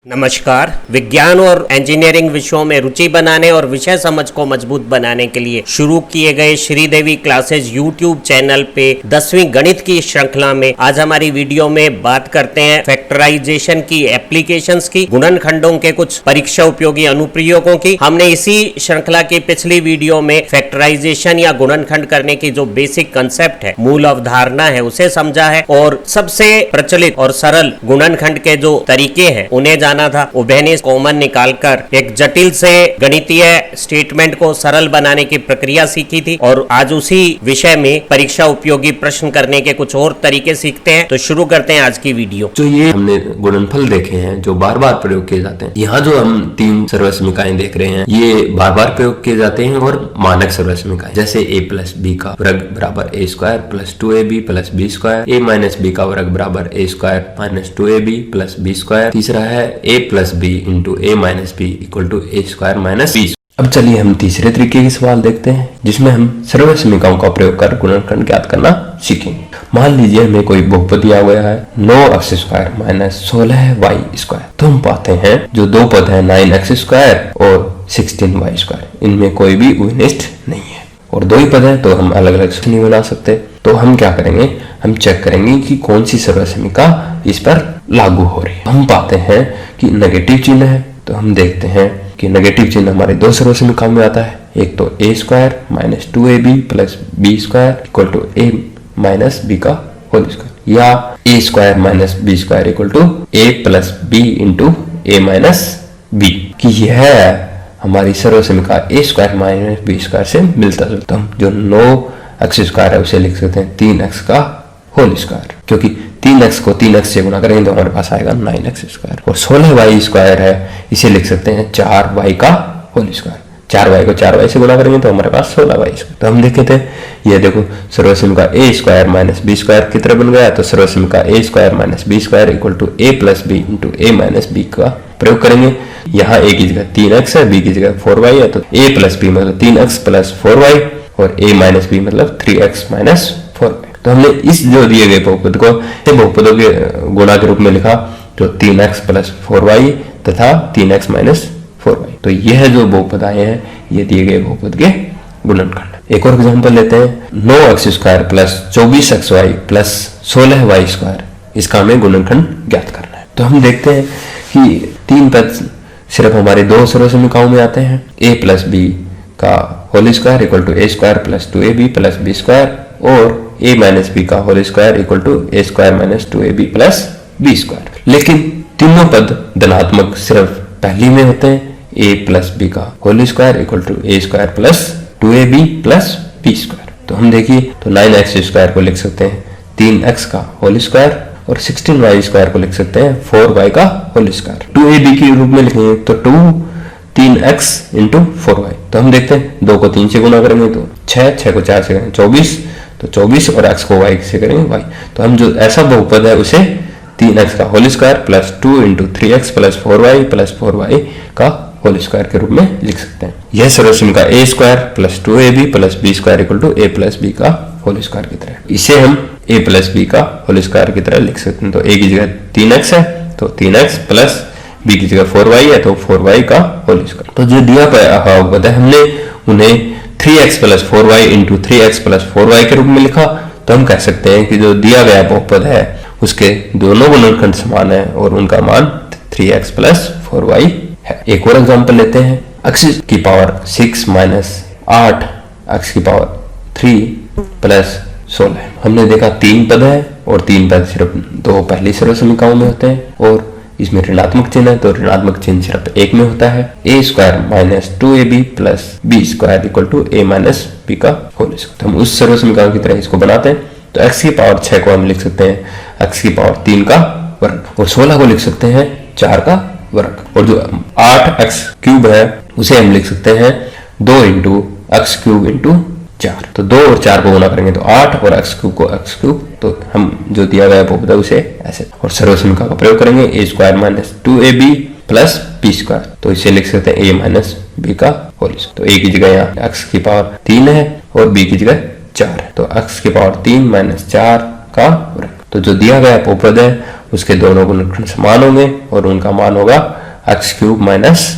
नमस्कार। विज्ञान और इंजीनियरिंग विषयों में रुचि बनाने और विषय समझ को मजबूत बनाने के लिए शुरू किए गए श्रीदेवी क्लासेज यूट्यूब चैनल पे 10वीं गणित की श्रृंखला में आज हमारी वीडियो में बात करते हैं फैक्टराइजेशन की एप्लीकेशंस की, गुणनखंडों के कुछ परीक्षा उपयोगी अनुप्रयोगों की। हमने इसी श्रृंखला की पिछली वीडियो में फैक्टराइजेशन या गुणनखंड करने की जो बेसिक कंसेप्ट है, मूल अवधारणा है, उसे समझा है और सबसे प्रचलित और सरल गुणनखंड के जो तरीके हैं उन्हें जाना था। उभयनिष्ठ कॉमन निकालकर एक जटिल से गणितीय स्टेटमेंट को सरल बनाने की प्रक्रिया सीखी थी और आज उसी विषय में परीक्षा उपयोगी प्रश्न करने के कुछ और तरीके सीखते हैं। तो शुरू करते हैं आज की वीडियो। जो ये हमने गुणनफल देखे हैं जो बार बार प्रयोग किए जाते हैं, यहाँ जो हम तीन सर्वसमीकाएं देख रहे हैं ये बार बार प्रयोग किए जाते हैं और मानक सर्वसमीकाएं जैसे a प्लस बी का वर्ग बराबर a square plus 2ab plus B square, a minus B का वर्ग बराबर a square minus 2ab plus B square. तीसरा है a plus B into a minus B equal to a square minus B. अब चलिए हम तीसरे तरीके के सवाल देखते हैं जिसमें हम सर्वसमीकाओं का प्रयोग कर गुणनखंड ज्ञात करना सीखेंगे। मान लीजिए हमें कोई बहुपद दिया गया है 9x square minus 16y square. तो हम पाते हैं जो दो पद है 9x स्क्वायर और 16y स्क्वायर, इनमें कोई भी उभयनिष्ठ नहीं है और दो ही पद है तो हम अलग अलग नहीं बना सकते। तो हम क्या करेंगे, हम चेक करेंगे कि कौन सी सर्वसमीका इस पर लागू हो रही है। हम पाते हैं कि नेगेटिव चिन्ह है तो हम देखते हैं कि नेगेटिव चिन्ह हमारे दो सर्वसमीकाओं में आता है, एक तो a square minus 2ab plus B square equal to a minus B का होल स्क्वायर, या a square minus B square equal to a plus B into a minus B, कि यह हमारी सर्वसमीका a square minus B square से मिलता जुलता। हम जो 9x स्क्वायर है उसे लिख सकते हैं 3x का होल स्क्वायर, क्योंकि 3x को 3x से गुणा करेंगे तो हमारे पास आएगा 9x स्क्वायर। और 16y स्क्वायर है, इसे लिख सकते हैं 4y का होल स्क्वायर। 4y को 4y से गुणा करेंगे तो हमारे पास 16y स्क्वायर। तो हम देखे थे ये देखो सर्वसमीका a square minus B square की तरह बन गया, तो सर्वसमीका a square minus B square equal to a plus B into a minus B का प्रयोग करेंगे। यहाँ a की जगह 3x है, b की जगह 4y है, तो a प्लस बी मतलब 3x प्लस 4y और a माइनस बी मतलब 3x माइनस 4y। तो हमने इस जो दिए गए बहुपद को बहुपदों के गुणा के रूप में लिखा, जो 3x प्लस 4y तथा 3x माइनस 4y। तो यह जो बहुपद आए हैं ये दिए गए बहुपद के गुणनखंड। एक और एग्जांपल लेते हैं 9x square plus 24xy plus 16y square, इसका हमें गुणनखंड ज्ञात करना है। तो हम देखते हैं कि तीन पद सिर्फ हमारे दो सर्वसमीकाओं में आते हैं, a प्लस बी का whole square equal to a square plus 2ab plus B square और a माइनस बी का whole square equal to a square minus 2ab plus B square. लेकिन तीनों पद धनात्मक सिर्फ पहली में होते हैं, a प्लस बी का whole square equal to a square plus 2ab plus B square. तो हम देखिए तो 9x स्क्वायर को लिख सकते हैं 3x का होल स्क्वायर और 16y स्क्वायर को लिख सकते हैं 4y का होल स्क्वायर। 2ab के रूप में लिखेंगे तो 3x इंटू 4y। तो हम देखते हैं 2 को 3 से गुणा करेंगे तो 6 को 4 से करेंगे 24, तो 24 और x को y से करेंगे y। तो हम जो ऐसा बहुपद है उसे 3x का whole square plus 2 into 3x plus 4y plus 4y का होल स्क्वायर के रूप में लिख सकते हैं। यह सर्वसमीका a square plus 2ab plus B square equal to a plus b का होल स्क्वायर की तरह, इसे हम a प्लस बी का होल स्क्वायर की तरह लिख सकते हैं। तो a की जगह 3x है तो 3x प्लस b की जगह 4y है तो 4y का होल स्क्वायर। तो जो दिया बहुपद है हमने उन्हें 3x plus 4y into 3x plus 4y के रूप में लिखा। तो हम कह सकते हैं कि जो दिया गया बहुपद है उसके दोनों गुणनखंड समान है और उनका मान 3x प्लस 4y है। एक और एग्जांपल लेते हैं, x की पावर 6 माइनस 8 x की पावर 3 प्लस 16। हमने देखा तीन पद है और तीन पद सिर्फ दो पहली सर्वसमीकाओं में होते हैं और इसमें ऋणात्मक चिन्ह है तो ऋणात्मक चिन्ह सिर्फ एक में होता है। a square minus 2ab plus B square equal to a minus B का होल स्क्वायर। तो हम उस सर्वसमीकाओं की तरह इसको बनाते हैं। तो x की पावर 6 को हम लिख सकते हैं x की पावर 3 का वर्ग और 16 को लिख सकते हैं 4 का वर्ग और जो 8x क्यूब है उसे हम लिख सकते हैं 2 इंटू एक्स क्यूब इंटू 4। तो 2 और 4 को गुणा करेंगे तो 8 और x क्यूब को x क्यूब, तो हम जो दिया गया बहुपद है उसे ऐसे और सर्वसमीका का प्रयोग करेंगे a square minus 2ab plus B square, तो इसे लिख सकते हैं a माइनस बी का होल स्क्वायर। तो a की जगह यहाँ x की पावर 3 है और b की जगह 4 है तो x की पावर 3 माइनस 4 का वर्ग। तो जो दिया गया बहुपद है उसके दोनों गुणनखंड समान होंगे और उनका मान होगा x³ माइनस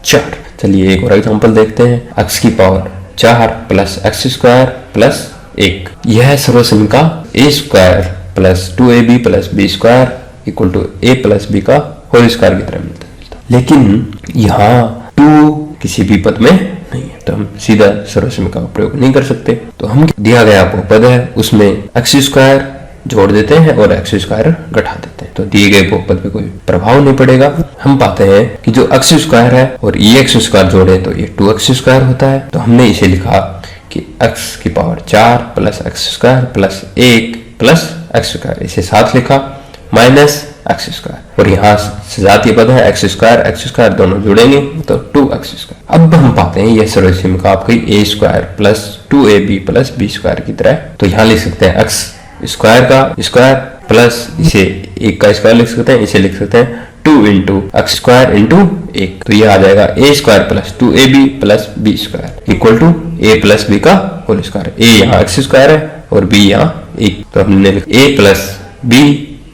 4। चलिए एक और एग्जांपल देखते हैं। x की पावर 4 प्लस x² प्लस 1, यह सर्वसमीका a² plus 2ab plus b² equal to a plus b का होल स्क्वायर की तरह मिलता है। लेकिन यहाँ 2 किसी भी पद में नहीं है, तो हम सीधा सर्वसमीका का प्रयोग नहीं कर सकते। तो हम दिया गया बहुपद है उसमें x² जोड़ देते हैं और x² घटा देते हैं, तो दिए गए बहुपद पे कोई प्रभाव नहीं पड़ेगा। हम पाते हैं कि जो x² है और ये x² जोड़े तो ये 2x² होता है। तो हमने इसे लिखा कि x की power 4 plus x² plus 1 plus x², इसे साथ लिखा माइनस x², और यहाँ सजातीय पद है x² दोनों जुड़ेंगे तो 2x²। अब हम पाते हैं यह सर्वसमीका आपकी a² plus 2ab plus b² की तरह। तो यहाँ लिख सकते हैं x² का स्क्वायर प्लस इसे 1 का स्क्वायर लिख सकते हैं, इसे लिख सकते हैं 2 इंटू x² इंटू 1। तो यह आ जाएगा a² plus 2ab plus b² equal to a plus b का होल स्क्वायर। a यहाँ x² है और b यहाँ 1, तो हमने लिखा a प्लस b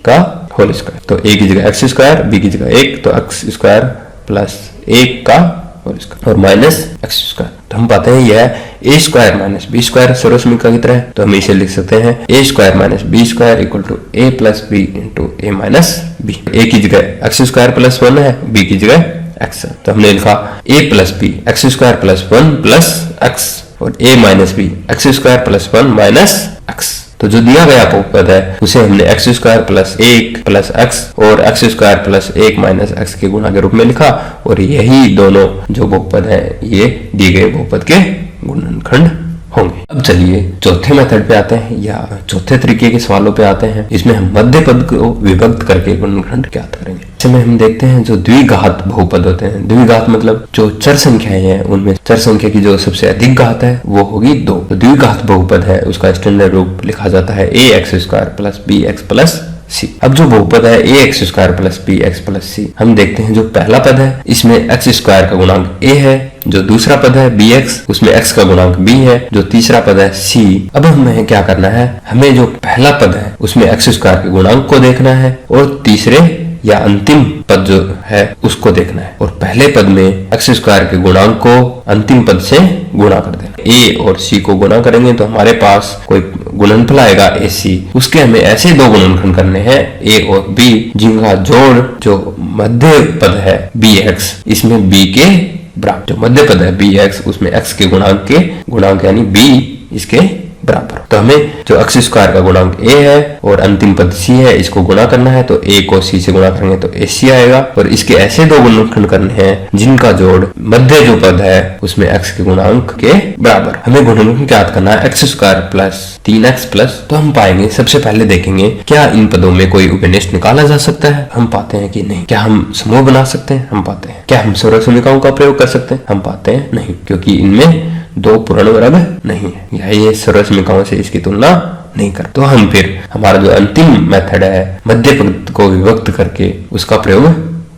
का होल स्क्वायर। तो a की जगह x², b की जगह 1, तो x² प्लस 1 का होल स्क्वायर और माइनस x²। तो हम पाते हैं यह a² माइनस b² सर्वसमीका की तरह है। तो हम इसे लिख सकते हैं a² minus b² equal to a plus b into a minus b। a की जगह x² प्लस 1 है, b की जगह x है, तो हमने लिखा a plus b x² plus 1 plus x और a minus b x² plus 1 minus x। तो जो दिया गया बहुपद है उसे हमने x² प्लस 1 प्लस x और x² प्लस 1 माइनस x के गुणा के रूप में लिखा, और यही दोनों जो बहुपद है ये दिए गए बहुपद के गुणनखंड होंगे। अब चलिए चौथे मेथड पे आते हैं या चौथे तरीके के सवालों पे आते हैं। इसमें हम मध्य पद को विभक्त करके गुणनखंड ज्ञात करेंगे। इसमें हम देखते हैं जो द्विघात बहुपद होते हैं, द्विघात मतलब जो चर संख्याएं हैं उनमें चर संख्या की जो सबसे अधिक घात है वो होगी 2। तो द्विघात बहुपद है उसका स्टैंडर्ड रूप लिखा जाता है ax² plus bx plus c। अब जो बहुपद है ax² plus bx plus c, हम देखते हैं जो पहला पद है इसमें x² का गुणांक a है, जो दूसरा पद है bx उसमें x का गुणांक b है, जो तीसरा पद है c। अब हमें क्या करना है, हमें जो पहला पद है उसमें x² के गुणांक को देखना है और तीसरे या अंतिम पद जो है उसको देखना है, और पहले पद में x² के गुणांक को अंतिम पद से गुणा कर देना। a और c को गुणा करेंगे तो हमारे पास कोई गुणनफल आएगा ac, उसके हमें ऐसे दो गुणनखंड करने हैं a और b जिनका जोड़ जो मध्य पद है bx इसमें b के बराबर, जो मध्य पद है bx उसमें x के गुणांक यानी b इसके बराबर। तो हमें जो x² का गुणांक a है और अंतिम पद c है इसको गुणा करना है, तो a को c से गुणा करेंगे तो ac आएगा, और इसके ऐसे दो गुणनखंड करने हैं जिनका जोड़ मध्य जो पद है उसमें x के गुणांक के बराबर। हमें गुणनखंड ज्ञात करना है x² प्लस 3x प्लस। तो हम पाएंगे सबसे पहले देखेंगे क्या इन पदों में कोई उपनिष्ठ निकाला जा सकता है, हम पाते हैं कि नहीं। क्या हम समूह बना सकते हैं, हम पाते हैं। क्या हम सर्वसमीकाओं का प्रयोग कर सकते हैं, हम पाते हैं नहीं, क्योंकि इनमें दो पूर्ण वर्ग नहीं है, ये सर्वसमीकाओं से इसकी तुलना नहीं कर। तो हम फिर हमारा जो अंतिम मेथड है मध्य पद को विभक्त करके उसका प्रयोग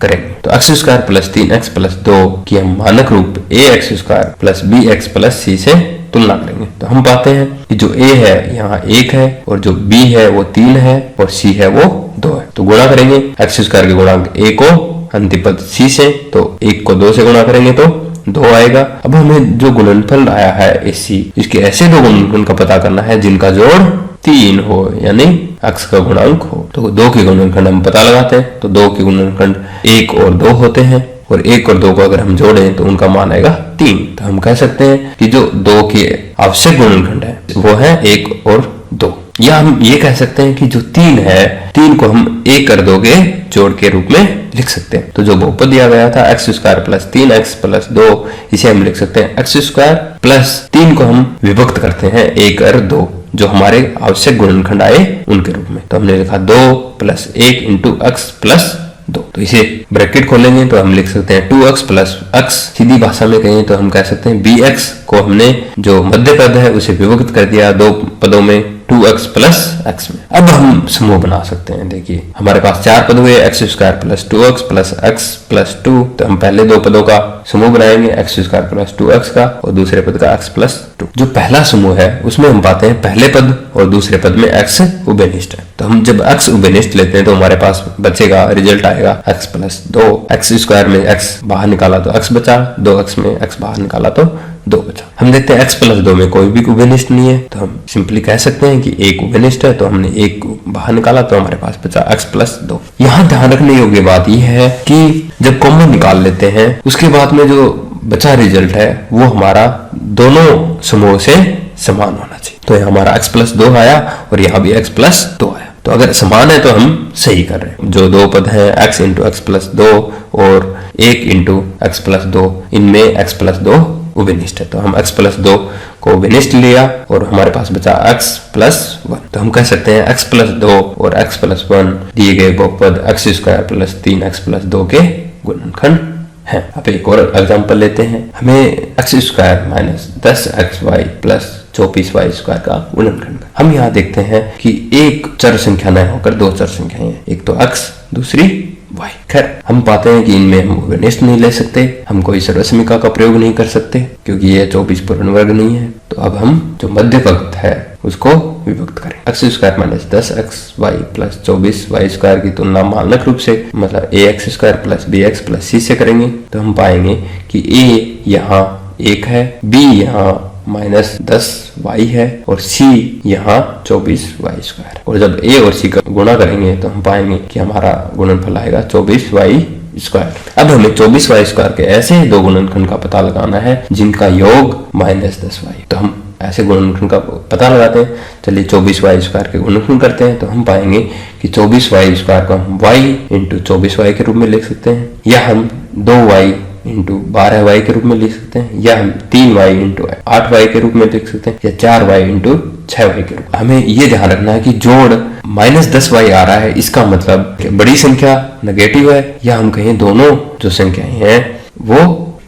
करेंगे। तो x² प्लस 3x प्लस 2 की हम मानक रूप ax² plus bx plus c से तुलना करेंगे। तो हम पाते हैं कि जो a है यहाँ 1 है और जो b है वो 3 है और c है वो 2 है। तो गुणा करेंगे x² के गुणांक a को अंतिम पद c से, तो 1 को 2 से गुणा करेंगे तो 2 आएगा। अब हमें जो गुणनफल आया है AC इसके ऐसे दो गुणनखंड का पता करना है जिनका जोड़ 3 हो यानी x का गुणांक हो। तो 2 के गुणनखंड हम पता लगाते हैं, तो 2 के गुणनखंड 1 और 2 होते हैं, और 1 और 2 को अगर हम जोड़ें तो उनका मान आएगा 3। तो हम कह सकते हैं कि जो 2 के आवश्यक गुणनखंड है वो है 1 और 2, या हम ये कह सकते हैं कि जो 3 है 3 को हम 1 और 2 के जोड़ के रूप में लिख सकते हैं। तो जो बहुपद दिया गया था x² प्लस 3x प्लस 2 इसे हम लिख सकते हैं x² प्लस 3 को हम विभक्त करते हैं 1 और 2 जो हमारे आवश्यक गुणनखंड आए उनके रूप में। तो हमने लिखा 2 प्लस 1 इंटू x प्लस 2। तो इसे ब्रैकेट खोलेंगे तो हम लिख सकते हैं 2x प्लस x। सीधी भाषा में कहें तो हम कह सकते हैं bx को हमने जो मध्य पद है उसे विभक्त कर दिया दो पदों में 2x प्लस x में। अब हम समूह बना सकते हैं। देखिए हमारे पास 4 पद हुए, x square plus 2x plus x plus 2। तो हम पहले दो पदों का समूह बनाएंगे, x स्क्वायर प्लस 2x का और दूसरे पद का x प्लस 2। जो पहला समूह है उसमें हम पाते हैं पहले पद और दूसरे पद में x उभयनिष्ठ है। तो हम जब x उभयनिष्ठ लेते हैं तो हमारे पास बचेगा, रिजल्ट आएगा x प्लस 2। x स्क्वायर में x बाहर निकाला तो x बचा, 2x में x बाहर निकाला तो 2 बचा। हम देखते हैं x प्लस 2 में कोई भी उभयनिष्ठ नहीं है, तो हम सिंपली कह सकते हैं कि एक उभयनिष्ठ है। तो हमने एक बाहर निकाला तो हमारे पास बचा x प्लस 2। यहाँ ध्यान रखने योग्य बात यह है कि जब कॉमन निकाल लेते हैं उसके बाद में जो बचा रिजल्ट है वो हमारा दोनों समूह से समान होना चाहिए। तो यहाँ हमारा x प्लस 2 आया और यहाँ भी x प्लस 2 आया। तो अगर समान है तो हम सही कर रहे हैं। जो दो पद हैं x इंटू एक्स प्लस 2 और 1 इंटू एक्स प्लस 2, इनमें x प्लस 2 उभयनिष्ठ है। तो हम x प्लस 2 को उभयनिष्ठ लिया और हमारे पास बचा x प्लस 1। तो हम कह सकते हैं x प्लस 2 और x प्लस 1 दिए गए बहुपद x square plus 3x plus 2 के गुणनखंड है। अब एक और एग्जांपल लेते हैं। हमें x square minus 10xy plus 24y square का गुणनखंड। हम यहाँ देखते हैं कि एक चर संख्या न होकर दो चर संख्याएं हैं, एक तो x दूसरी y। खैर हम पाते हैं कि इनमें हम उभयनिष्ठ नहीं ले सकते, हम कोई सर्वसमीका का प्रयोग नहीं कर सकते क्योंकि ये 24 पूर्ण वर्ग नहीं है। तो अब हम जो मध्य पद है उसको विभक्त करें। x square minus 10xy plus 24y square की तुलना मानक रूप से मतलब ax square plus bx plus c से करेंगे तो हम पाएंगे कि a यहाँ 1 है, b यहाँ माइनस 10y है और c यहाँ 24y स्क्वायर। और जब a और c का गुणा करेंगे तो हम पाएंगे कि हमारा गुणनफल आएगा 24y स्क्वायर। अब हमें 24y स्क्वायर के ऐसे दो गुणनखंड का पता लगाना है जिनका योग माइनस 10y। तो हम ऐसे गुणनखंड का पता लगाते हैं। चलिए 24y स्क्वायर के गुणनखंड करते हैं। तो हम पाएंगे कि 24y स्क्वायर को हम y इंटू 24y के रूप में लिख सकते हैं, या हम 2y इंटू 12y के रूप में लिख सकते हैं, या हम 3y इंटू 8y के रूप में लिख सकते हैं, या 4y इंटू 6y के रूप में। हमें ये ध्यान रखना है कि जोड़ माइनस 10y आ रहा है, इसका मतलब बड़ी संख्या नेगेटिव है, या हम कहें दोनों जो संख्याएं हैं वो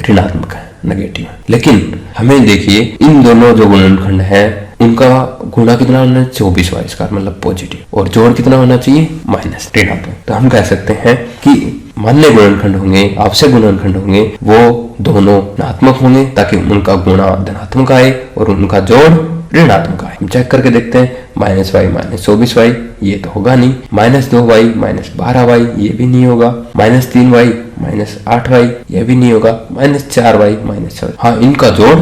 ऋणात्मक है, नेगेटिव है। लेकिन हमें देखिए इन दोनों जो गुणनखंड है उनका गुणा कितना होना है 24y स्क्वायर मतलब पॉजिटिव, और जोड़ कितना होना चाहिए माइनस ऋणात्मक। तो हम कह सकते हैं कि मान्य गुणनखंड होंगे, आवश्यक गुणनखंड होंगे, वो दोनों धनात्मक होंगे ताकि उनका गुणा धनात्मक आए और उनका जोड़ ऋणात्मक आए। हम चेक करके देखते हैं माइनस वाई माइनस 24y ये तो होगा नहीं, माइनस 2y माइनस 12y ये भी नहीं होगा, माइनस 3y माइनस 8y ये भी नहीं होगा, माइनस 4y माइनस 6। हाँ इनका जोड़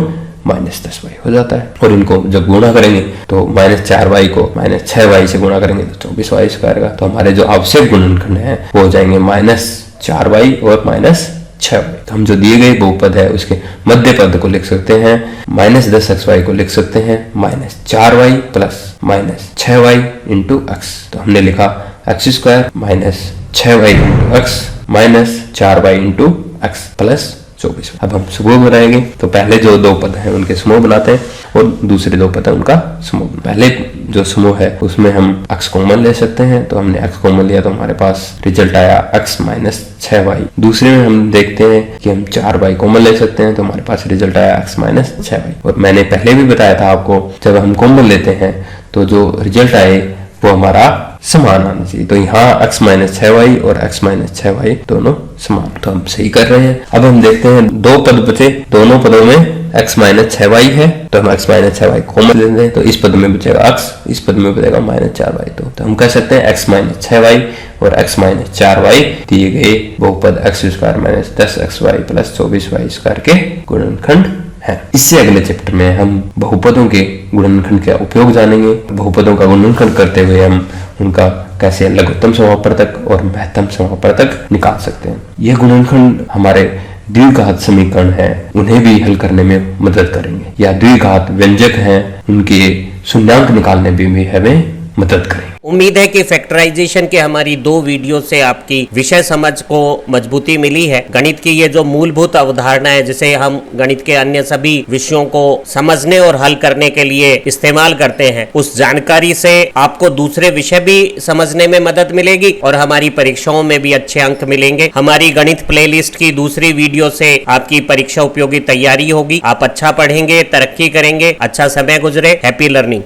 माइनस 10y हो जाता है। और इनको जब गुणा करेंगे तो माइनस 4y को माइनस 6y से गुणा करेंगे तो 24y स्क्वायर का। तो हमारे जो आवश्यक गुणनखंड है वो हो जाएंगे माइनस 4y और माइनस 6y। तो हम जो दिए गए बहुपद है उसके मध्य पद को लिख सकते हैं, माइनस 10xy को लिख सकते हैं minus 4y plus minus 6y into x। तो हमने लिखा x square minus 6y into x minus 4y into x plus 24। अब हम समूह बनाएंगे तो पहले जो दो पद हैं उनके समूह बनाते हैं और दूसरे दो पद है उनका समूह। पहले जो समूह है उसमें हम x कॉमन ले सकते हैं। तो हमने x कॉमन लिया तो हमारे पास रिजल्ट आया x माइनस 6y। दूसरे में हम देखते हैं कि हम 4y कॉमन ले सकते हैं तो हमारे पास रिजल्ट आया x माइनस 6y। और मैंने पहले भी बताया था आपको जब हम कॉमन लेते हैं तो जो रिजल्ट आए वो हमारा समान आना चाहिए। तो यहाँ x माइनस 6y और x माइनस 6y दोनों समान, तो हम सही कर रहे हैं। अब हम देखते हैं दो पद बचे, दोनों पदों में x माइनस 6y है तो हम x माइनस 6y कॉमन लेते हैं। तो इस पद में बचेगा x, इस पद में बचेगा माइनस 4y। तो हम कह सकते हैं x माइनस 6y और x माइनस 4y दिए गए बहुपद x square minus 10xy plus 24y square के गुणनखंड है। इससे अगले चैप्टर में हम बहुपदों के गुणनखंड का उपयोग जानेंगे। बहुपदों का गुणनखंड करते हुए हम उनका कैसे लघुत्तम समापवर्तक और महत्तम समापवर्तक निकाल सकते हैं। यह गुणनखंड हमारे द्विघात समीकरण है उन्हें भी हल करने में मदद करेंगे, या द्विघात व्यंजक हैं उनके शून्यांक निकालने में भी हमें मदद करेंगे। उम्मीद है कि फैक्टराइजेशन के हमारी 2 वीडियो से आपकी विषय समझ को मजबूती मिली है। गणित की ये जो मूलभूत अवधारणा है जिसे हम गणित के अन्य सभी विषयों को समझने और हल करने के लिए इस्तेमाल करते हैं, उस जानकारी से आपको दूसरे विषय भी समझने में मदद मिलेगी और हमारी परीक्षाओं में भी अच्छे अंक मिलेंगे। हमारी गणित प्लेलिस्ट की दूसरी वीडियो से आपकी परीक्षा उपयोगी तैयारी होगी। आप अच्छा पढ़ेंगे, तरक्की करेंगे, अच्छा समय गुजरे। Happy learning.